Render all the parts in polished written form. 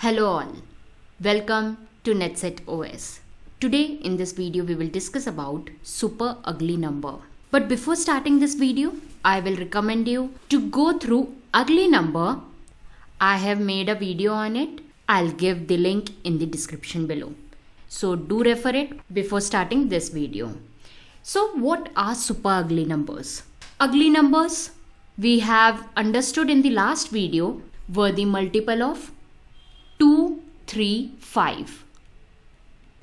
Hello all, welcome to NetSet OS. Today in this video we will discuss about super ugly number. But before starting this video, I will recommend you to go through ugly number. I have made a video on it. I'll give the link in the description below. So do refer it before starting this video. So what are super ugly numbers? Ugly numbers we have understood in the last video were the multiple of 2, 3, 5.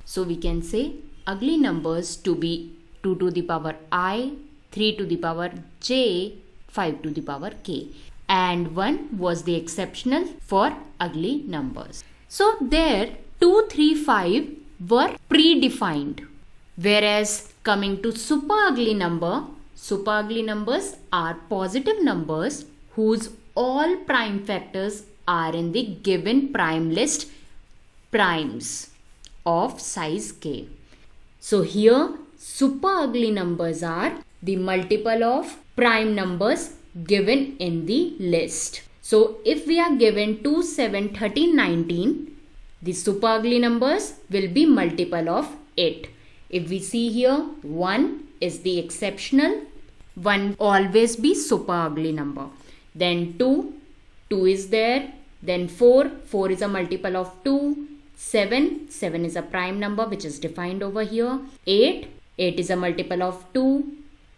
So we can say ugly numbers to be 2 to the power I, 3 to the power j, 5 to the power k. And 1 was the exceptional for ugly numbers. So there 2, 3, 5 were predefined. Whereas coming to super ugly numbers are positive numbers whose all prime factors are in the given prime list primes of size k. So here super ugly numbers are the multiple of prime numbers given in the list. So if we are given 2, 7, 13, 19, the super ugly numbers will be multiple of it. If we see here 1 is the exceptional, 1 always be super ugly number. Then 2 is there. Then 4 is a multiple of 2. 7 is a prime number which is defined over here. 8 is a multiple of 2.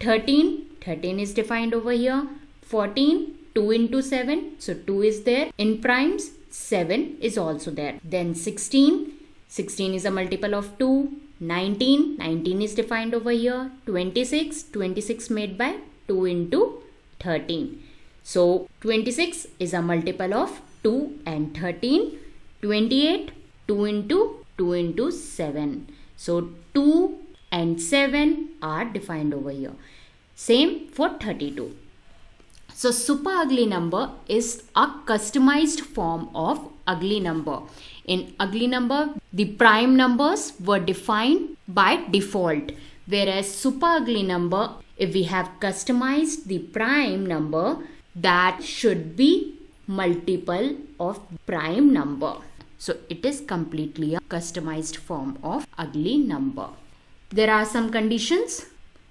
13 is defined over here. 14, 2 into 7, so 2 is there. In primes, 7 is also there. Then 16 is a multiple of 2. 19 is defined over here. 26 made by 2 into 13. So 26 is a multiple of 2 and 13. 28, 2 into 7. So 2 and 7 are defined over here. Same for 32. So super ugly number is a customized form of ugly number. In ugly number, the prime numbers were defined by default. Whereas super ugly number, if we have customized the prime number, that should be multiple of prime number. So it is completely a customized form of ugly number. There are some conditions.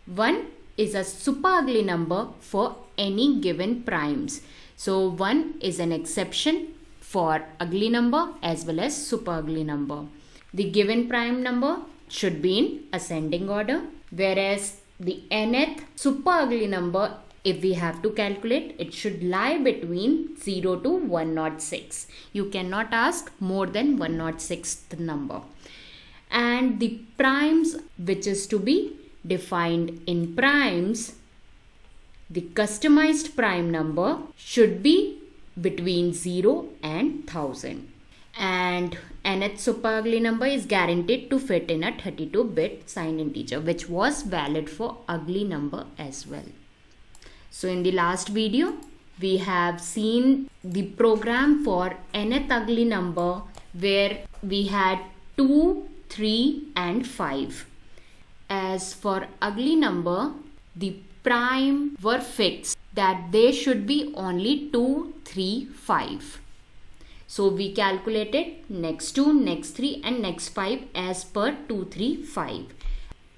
1 is a super ugly number for any given primes. So 1 is an exception for ugly number as well as super ugly number. The given prime number should be in ascending order, whereas the nth super ugly number, if we have to calculate, it should lie between 0 to 106. You cannot ask more than 106th number. And the primes which is to be defined in primes, the customized prime number should be between 0 and 1000. And nth super ugly number is guaranteed to fit in a 32-bit signed integer, which was valid for ugly number as well. So in the last video, we have seen the program for nth ugly number where we had 2, 3 and 5. As for ugly number, the prime were fixed that they should be only 2, 3, 5. So we calculated next 2, next 3 and next 5 as per 2, 3, 5.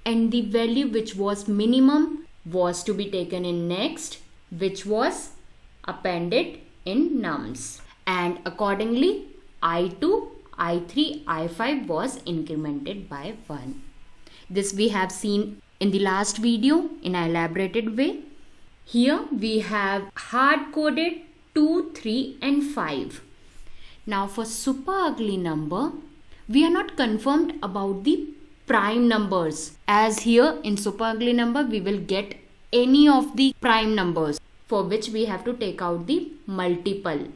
And the value which was minimum was to be taken in next, which was appended in nums. And accordingly, I2, I3, I5 was incremented by 1. This we have seen in the last video in an elaborated way. Here we have hard-coded 2, 3 and 5. Now for super ugly number, we are not confirmed about the prime numbers, as here in super ugly number we will get any of the prime numbers for which we have to take out the multiple.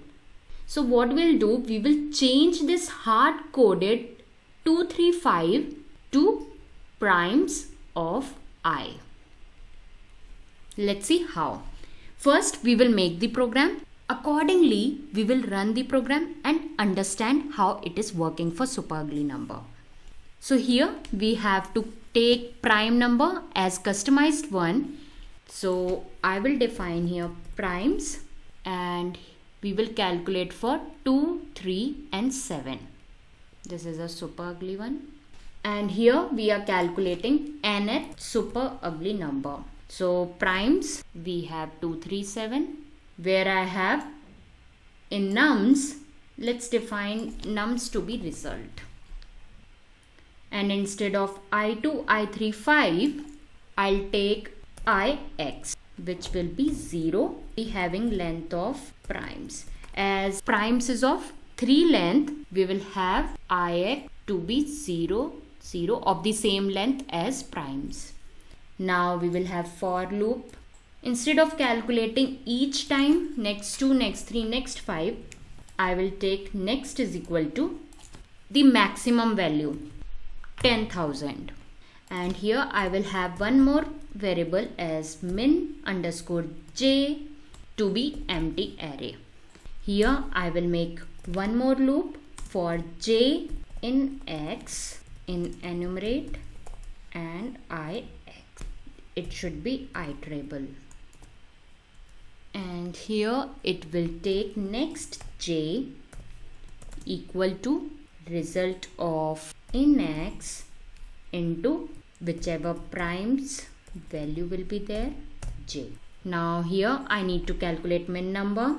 So what we'll do, we will change this hard-coded 2, 3, 5 to primes of I. Let's see how. First we will make the program. Accordingly, we will run the program and understand how it is working for super ugly number. So here we have to take prime number as customized one. So I will define here primes, and we will calculate for 2, 3 and 7. This is a super ugly one. And here we are calculating nth super ugly number. So primes, we have 2, 3, 7. Where I have in nums, let's define nums to be result. And instead of I2, I3, 5, I'll take Ix, which will be 0, be having length of primes. As primes is of 3 length, we will have Ix to be 0, 0 of the same length as primes. Now we will have for loop. Instead of calculating each time next 2, next 3, next 5, I will take next is equal to the maximum value 10,000. And here I will have one more variable as min underscore j to be empty array. Here I will make one more loop for j in x in enumerate and ix. It should be iterable. And here it will take next j equal to result of in x into whichever primes value will be there, j. Now here I need to calculate min number.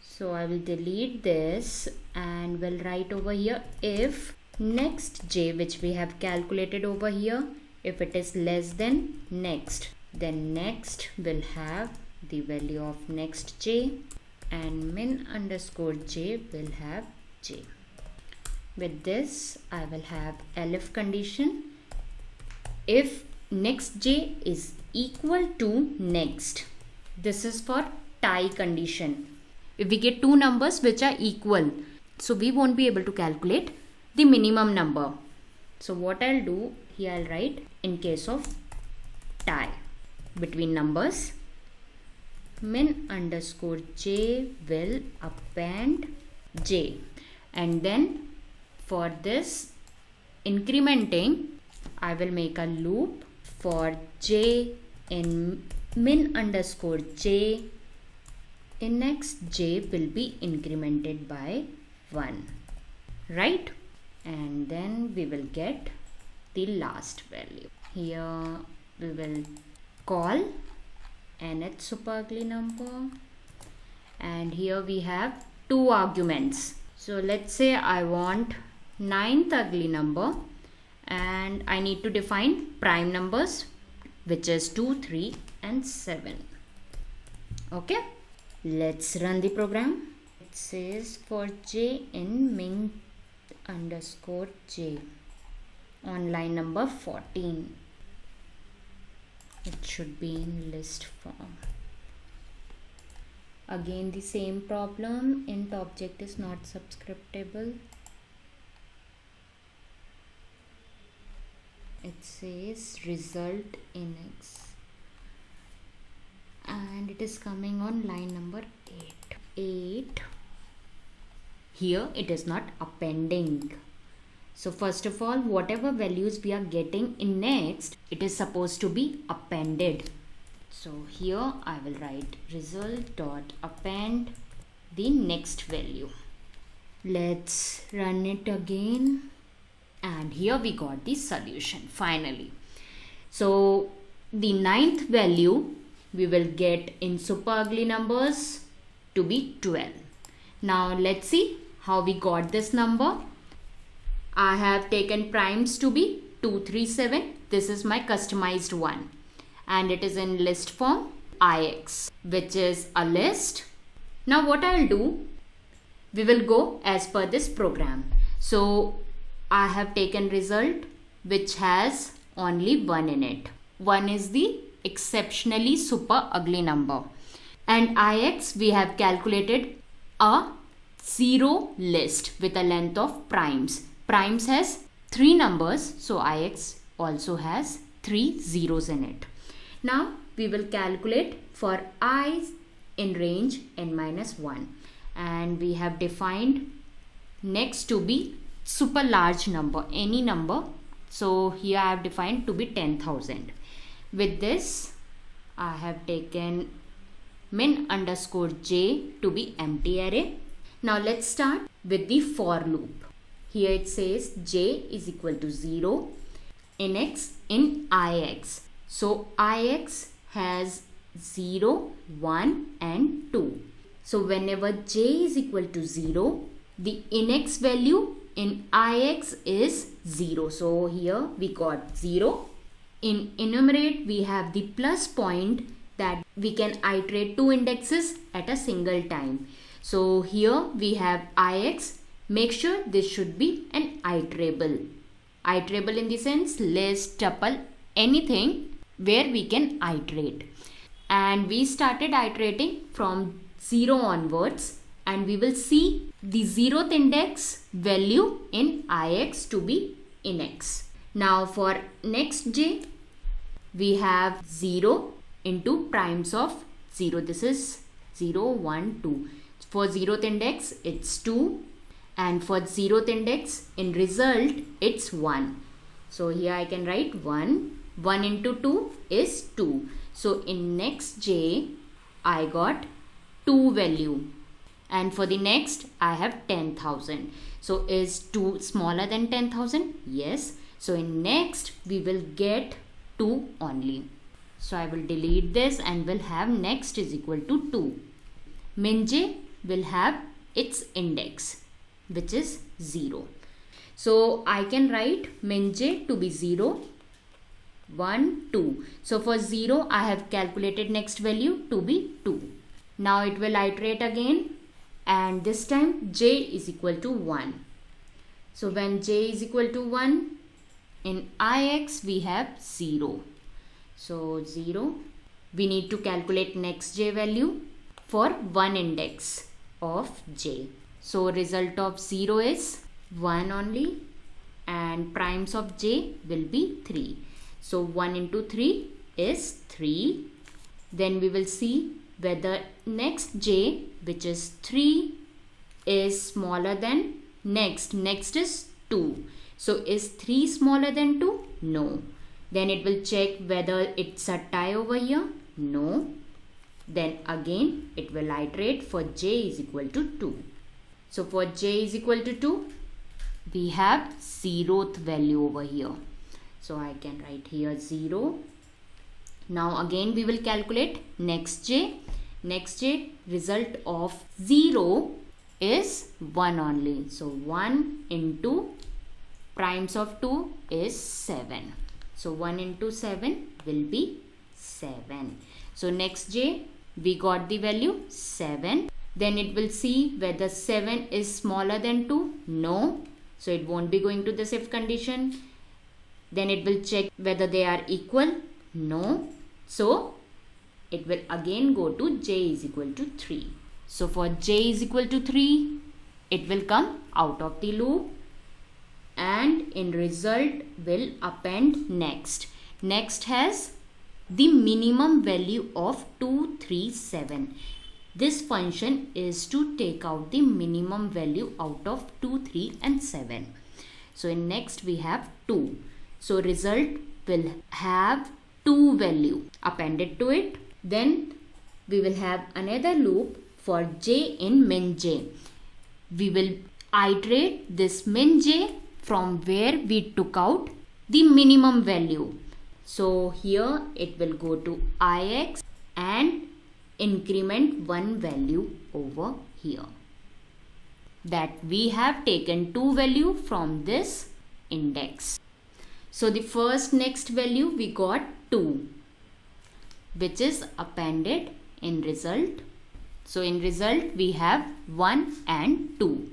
So I will delete this and will write over here if next j which we have calculated over here, if it is less than next, then next will have the value of next j and min underscore j will have j. With this I will have elif condition. If next j is equal to next, this is for tie condition. If we get two numbers which are equal, so we won't be able to calculate the minimum number. So what I'll do here, I'll write in case of tie between numbers, min underscore j will append j, and then for this incrementing I will make a loop for j in min underscore j in next j will be incremented by 1, right? And then we will get the last value. Here we will call nth super ugly number, and here we have two arguments. So let's say I want 9th ugly number and I need to define prime numbers which is 2, 3 and 7. Okay, let's run the program. It says for j in min underscore j on line number 14. It should be in list form. Again the same problem, int object is not subscriptable. It says result in x and it is coming on line number 8. Here it is not appending. So first of all, whatever values we are getting in next, it is supposed to be appended. So here I will write result dot append the next value. Let's run it again. And here we got the solution finally. So the 9th value we will get in super ugly numbers to be 12. Now let's see how we got this number. I have taken primes to be 2, 3, 7. This is my customized one and it is in list form Ix, which is a list. Now what I'll do, we will go as per this program. So I have taken result which has only 1 in it. 1 is the exceptionally super ugly number. And Ix we have calculated a 0 list with a length of primes. Primes has 3 numbers, so Ix also has 3 zeros in it. Now we will calculate for I in range n-1 and we have defined next to be super large number, any number. So here I have defined to be 10,000. With this I have taken min underscore j to be empty array. Now let's start with the for loop. Here it says j is equal to 0 in x in ix. So ix has 0, 1 and 2. So whenever j is equal to 0, the inx value in ix is 0. So here we got 0. In enumerate we have the plus point that we can iterate 2 indexes at a single time. So here we have ix. Make sure this should be an iterable. Iterable in the sense list, tuple, anything where we can iterate. And we started iterating from 0 onwards, and we will see the 0th index value in ix to be in x. Now for next j, we have 0 into primes of 0. This is 0, 1, 2. For 0th index, it's 2. And for 0th index, in result, it's 1. So here I can write 1. 1 into 2 is 2. So in next j, I got 2 value. And for the next, I have 10,000. So is 2 smaller than 10,000? Yes. So in next, we will get 2 only. So I will delete this and will have next is equal to 2. Min j will have its index, which is 0. So I can write min j to be 0, 1, 2. So for 0, I have calculated next value to be 2. Now it will iterate again, and this time j is equal to 1. So when j is equal to 1, in ix we have 0. So 0, we need to calculate next j value for 1 index of j. So result of 0 is 1 only, and primes of j will be 3. So 1 into 3 is 3. Then we will see whether next j, which is 3, is smaller than next. Next is 2. So is 3 smaller than 2? No. Then it will check whether it's a tie over here. No. Then again it will iterate for j is equal to 2. So for j is equal to 2, we have 0th value over here. So I can write here 0. Now again we will calculate next j. Next j, result of 0 is 1 only. So 1 into primes of 2 is 7. So 1 into 7 will be 7. So next j, we got the value 7. Then it will see whether 7 is smaller than 2. No. So it won't be going to this if condition. Then it will check whether they are equal. No. So it will again go to j is equal to 3. So for j is equal to 3, it will come out of the loop, and in result will append next. Next has the minimum value of 237. This function is to take out the minimum value out of 2, 3 and 7. So in next we have 2. So result will have 2 value appended to it. Then we will have another loop for j in min j. We will iterate this min j from where we took out the minimum value. So here it will go to ix and increment one value over here. That we have taken 2 value from this index. So the first next value we got 2, which is appended in result. So in result we have 1 and 2.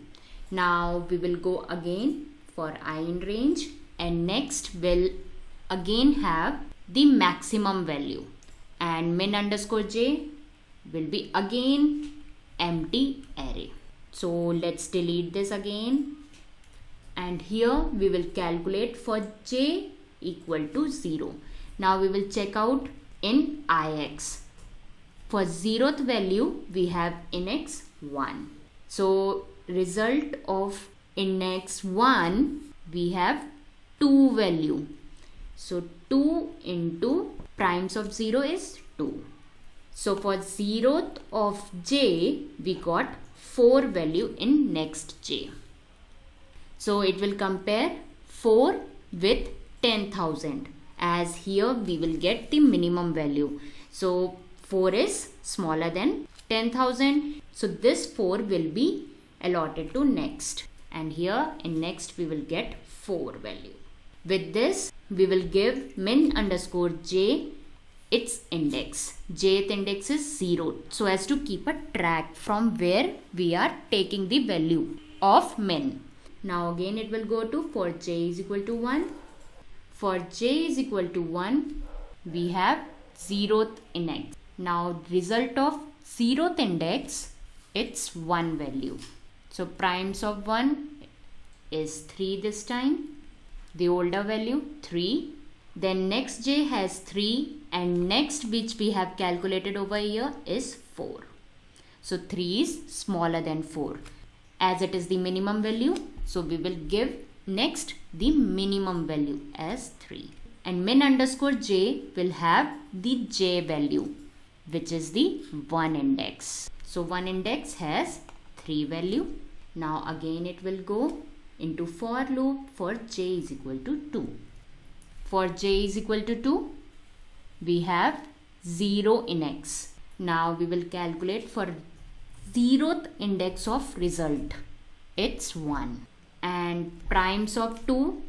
Now we will go again for I in range, and next we'll again have the maximum value, and min underscore j will be again empty array. So let's delete this again, and here we will calculate for j equal to 0. Now we will check out in ix. For 0th value we have index 1. So result of index 1 we have 2 value. So 2 into primes of 0 is 2. So for 0th of j, we got 4 value in next j. So it will compare 4 with 10,000, as here we will get the minimum value. So 4 is smaller than 10,000. So this 4 will be allotted to next. And here in next we will get 4 value. With this we will give min underscore j its index. Jth index is 0. So as to keep a track from where we are taking the value of min. Now again it will go to for j is equal to 1. For j is equal to 1, we have 0th index. Now result of 0th index, it's 1 value. So primes of 1 is 3 this time. The older value 3. Then next j has 3 and next which we have calculated over here is 4. So 3 is smaller than 4. As it is the minimum value, so we will give next the minimum value as 3. And min underscore j will have the j value, which is the 1 index. So 1 index has 3 value. Now again it will go into for loop for j is equal to 2. For j is equal to 2, we have 0 in x. Now we will calculate for 0th index of result. It's 1. And primes of 2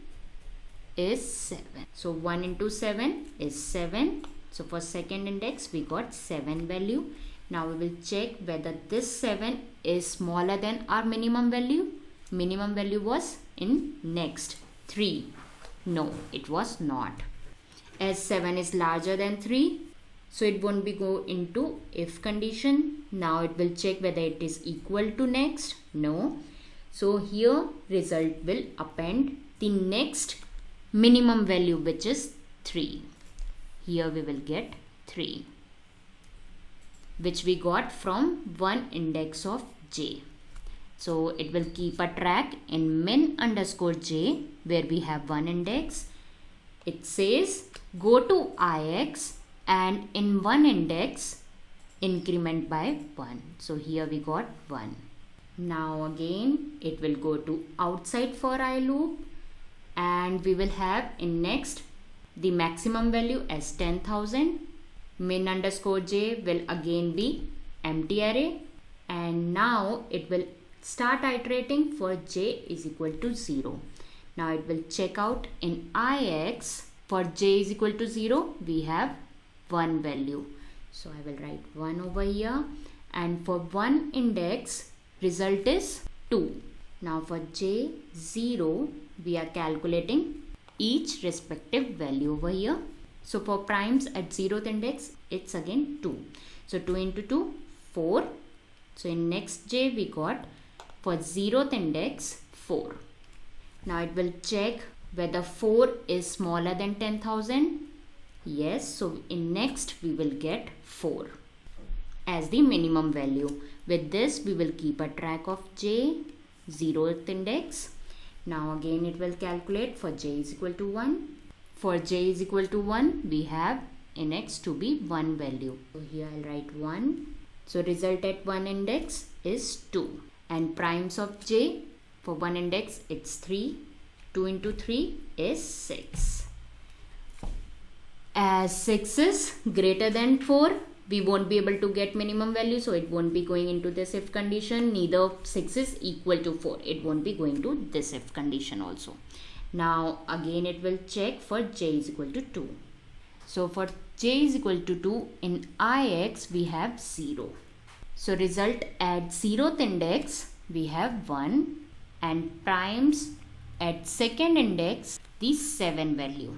is 7. So 1 into 7 is 7. So for second index we got 7 value. Now we will check whether this 7 is smaller than our minimum value. Minimum value was in next 3. No, it was not. As 7 is larger than 3, so it won't be go into if condition. Now it will check whether it is equal to next. No. So here result will append the next minimum value, which is 3. Here we will get 3, which we got from 1 index of j. So it will keep a track in min underscore j where we have 1 index. It says go to ix and in 1 index increment by 1. So here we got 1. Now again it will go to outside for I loop and we will have in next the maximum value as 10,000. Min underscore j will again be empty array, and now it will start iterating for j is equal to 0. Now it will check out in ix. For j is equal to 0, we have 1 value. So I will write 1 over here, and for 1 index result is 2. Now for j 0, we are calculating each respective value over here. So for primes at 0th index, it's again 2. So 2 into 2, 4. So in next j we got for 0th index 4. Now it will check whether 4 is smaller than 10,000. Yes, so in next we will get 4 as the minimum value. With this we will keep a track of j 0th index. Now again it will calculate for j is equal to 1. For j is equal to 1, we have in x to be 1 value. So here I'll write 1. So result at 1 index is 2. And primes of j for 1 index it's 3. 2 into 3 is 6. As 6 is greater than 4, we won't be able to get minimum value, so it won't be going into this if condition. Neither 6 is equal to 4. It won't be going to this if condition also. Now again it will check for j is equal to 2. So for j is equal to 2, in ix we have 0. So result at 0th index we have 1, and primes at second index the 7 value.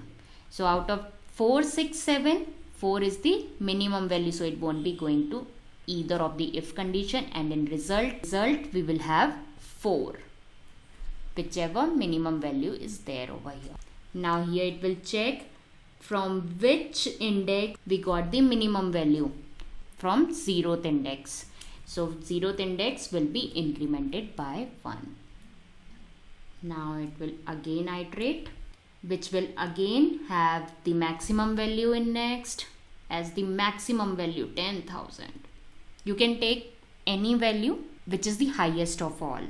So out of 4, 6, 7, 4 is the minimum value, so it won't be going to either of the if condition, and in result we will have 4, whichever minimum value is there over here. Now here it will check from which index we got the minimum value. From 0th index. So 0th index will be incremented by 1. Now it will again iterate, which will again have the maximum value in next as the maximum value 10,000. You can take any value which is the highest of all.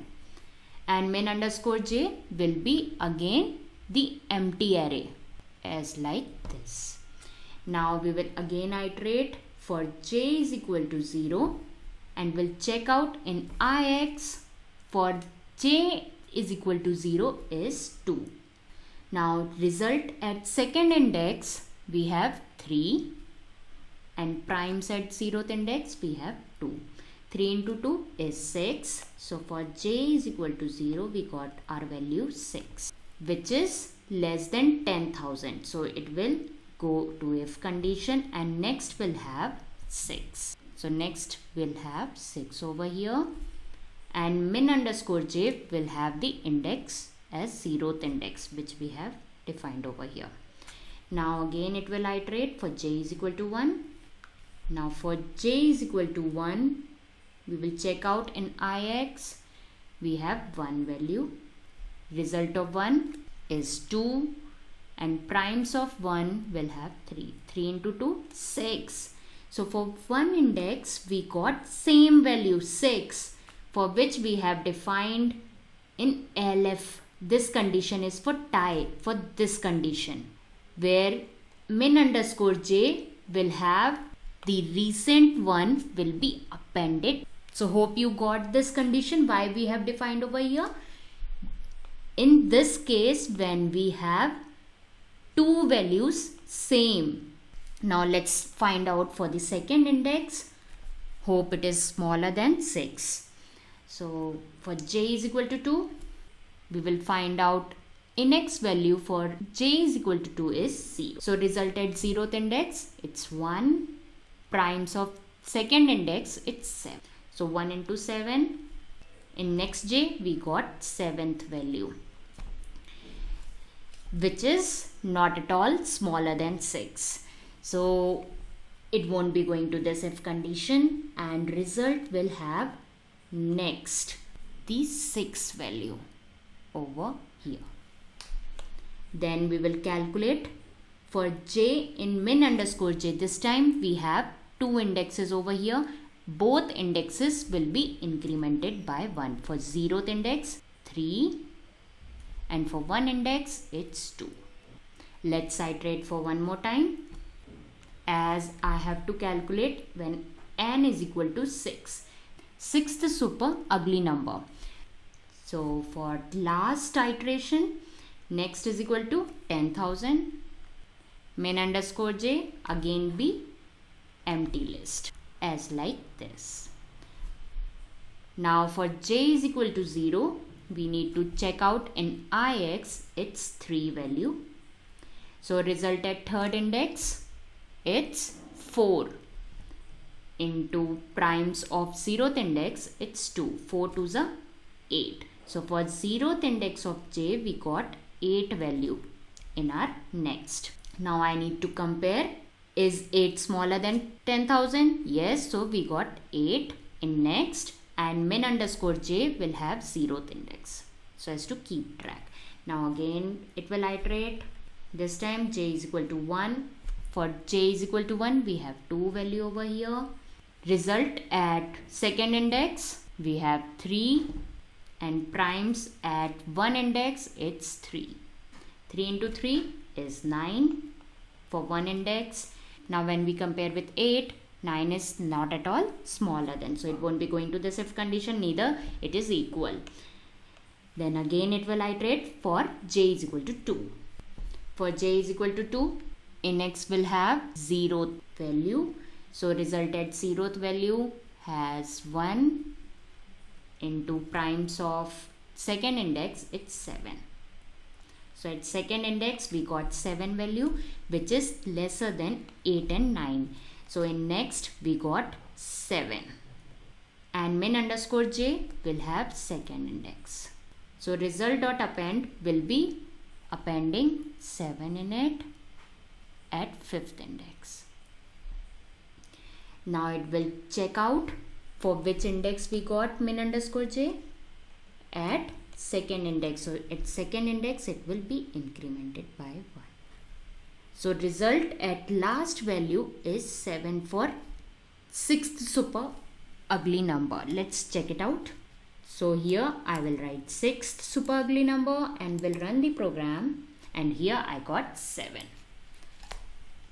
And min underscore j will be again the empty array as like this. Now we will again iterate for j is equal to 0 and we'll check out in ix for j is equal to 0 is 2. Now result at second index we have 3 and primes at 0th index we have 2. 3 into 2 is 6. So for j is equal to 0 we got our value 6, which is less than 10,000. So it will go to if condition and next we'll have 6. So next we'll have 6 over here and min underscore j will have the index as 0th index which we have defined over here. Now again it will iterate for j is equal to 1. Now for j is equal to 1 we will check out in ix. We have 1 value. Result of 1 is 2 and primes of 1 will have 3. 3 into 2 6. So for one index we got same value 6 for which we have defined in elif. This condition is for tie for this condition where min underscore j will have the recent one will be appended. So hope you got this condition why we have defined over here. In this case when we have two values same. Now let's find out for the second index. Hope it is smaller than 6. So for j is equal to 2 we will find out index value for j is equal to 2 is 0. So result at 0th index it's 1. Primes of second index it's 7. So 1 into 7. In next j we got 7th value which is not at all smaller than 6. So it won't be going to this if condition and result will have next the 6th value over here. Then we will calculate for j in min underscore j. This time we have two indexes over here. Both indexes will be incremented by 1. For 0th index 3 and for one index it's 2. Let's iterate for one more time as I have to calculate when n is equal to 6. 6th super ugly number. So for last iteration next is equal to 10,000. Min underscore j again be empty list as like this. Now for j is equal to 0 we need to check out in ix its 3 value. So result at third index it's 4 into primes of 0th index it's 2. 4 2s are 8. So for 0th index of j we got 8 value in our next. Now I need to compare. Is 8 smaller than 10,000? Yes, so we got 8 in next and min underscore j will have 0th index. So as to keep track. Now again it will iterate. This time j is equal to 1. For j is equal to 1 we have 2 value over here. Result at second index we have 3 and primes at one index it's 3. 3 into 3 is 9 for one index. Now when we compare with 8, 9 is not at all smaller than. So it won't be going to this if condition, neither it is equal. Then again it will iterate for j is equal to 2. For j is equal to 2, index will have 0th value. So result at 0th value has 1 into primes of second index it's 7. So at second index we got 7 value which is lesser than 8 and 9. So in next we got 7 and min underscore j will have second index. So result dot append will be appending 7 in it at fifth index. Now it will check out for which index we got min underscore j at second index. So at second index it will be incremented by 1. So result at last value is 7 for sixth super ugly number. Let's check it out. So here I will write sixth super ugly number and will run the program, and here I got 7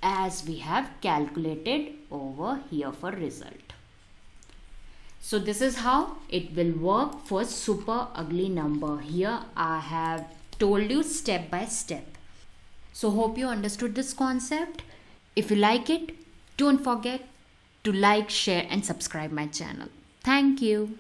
as we have calculated over here for result. So this is how it will work for super ugly number. Here I have told you step by step. So hope you understood this concept. If you like it, don't forget to like, share and subscribe my channel. Thank you.